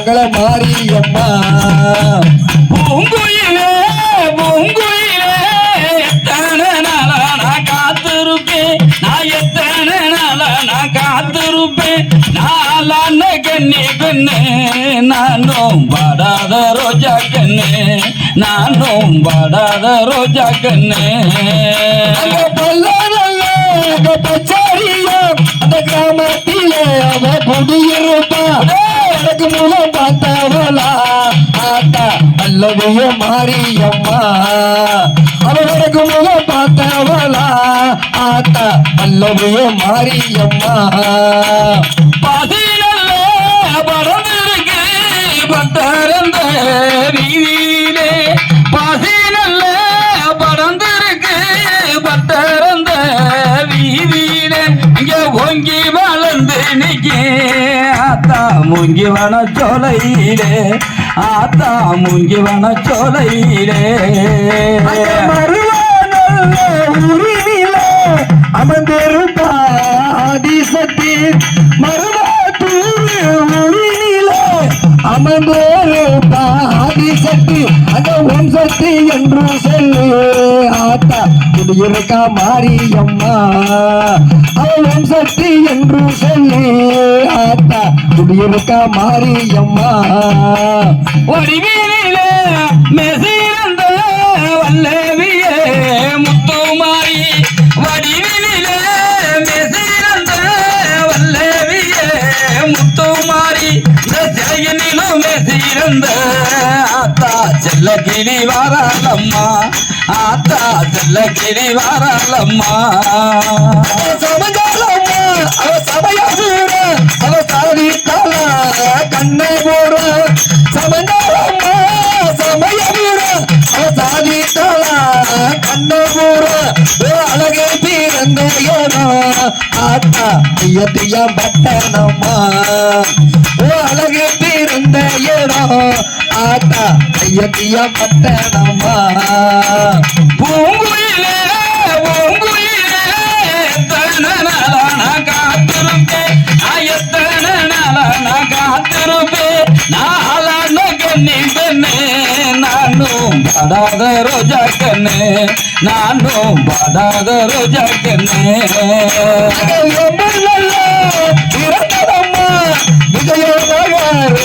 மங்கள மாரியம்மா பூங்குயிலே பூங்குயிலே எத்தனை நாளா நான் காத்திருப்பேன் நான் எத்தனை நாளா நான் காத்திருப்பேன் நாளான கண்ணி பெண்ணு நானும் பாடாத ரோஜா கண்ணு நானும் பாடாத ரோஜா கண்ணு அங்க பல்லாரல்ல அங்க பச்சாரியா அந்த கிராமத்திலே அவ குடியிருப்பா எனக்கு மூலம் பார்த்தவளா ஆத்தா அல்லவிய மாரியம்மா அவனுக்கு மூலம் பார்த்தவளா ஆத்தா அல்லவிய மாரியம்மா பதினல்ல பறந்திருக்கு பட்டரந்த வீதியிலே பதினல்ல பறந்திருக்கு பட்டரந்த வீதியிலே இங்க ஓங்கி வளர்ந்து நிற்கே ஆத்தா மூங்கி வன சோலையிலே ஆத்தா மூங்கி வன சோலையிலே மருவானல்ல உரிமையிலே அமர்ந்திருப்பா ஆதிசக்தி மருவாத்தூர் உரிமையிலே அமர்ந்திருப்பா ஆதிசக்தி அந்த ஓம் சக்தி என்று சொல்லு ஆத்தா குடியிருக்கா மாரியம்மா அவள் ஓம் சக்தி என்று சொல்லி ஆத்தா குடியிருக்கா மாரியம்மா வடிவிலே மெசிறந்த வல்லவியே முத்துமாரி வடிவிலே மெசிறந்த வல்லவியே முத்துமாரி ஜெயனிலும் மெசிறந்த ஆத்தா செல்லகிரி வாராளம்மா ஆத்தா செல்லகிரி வாராளம்மா சமஜாலம்மா அவ சமயசூர அவ சாதித்தால கண்ணை போற சமஜாலம்மா சமயசூர அவ சாதித்தால கண்ணை போற அழகே பிறந்த ஆத்தா ஐயத்தியா பட்டனம்மா ஓ அழகே பிறந்த ஆத்தா ஐயத்தியா பட்டனம்மா பூங்குயிலே பூங்குயிலே எத்தனை நாளா நான் காத்திருப்பேன் நான் எத்தனை நாளா நான் காத்திருப்பேன் நாளான கண்ணி பெண்ணு நானும் பாடாத ரோஜா கண்ணு நானும் பாடாத ரோஜா கண்ணு பிறந்ததம்மா விஜயநகர்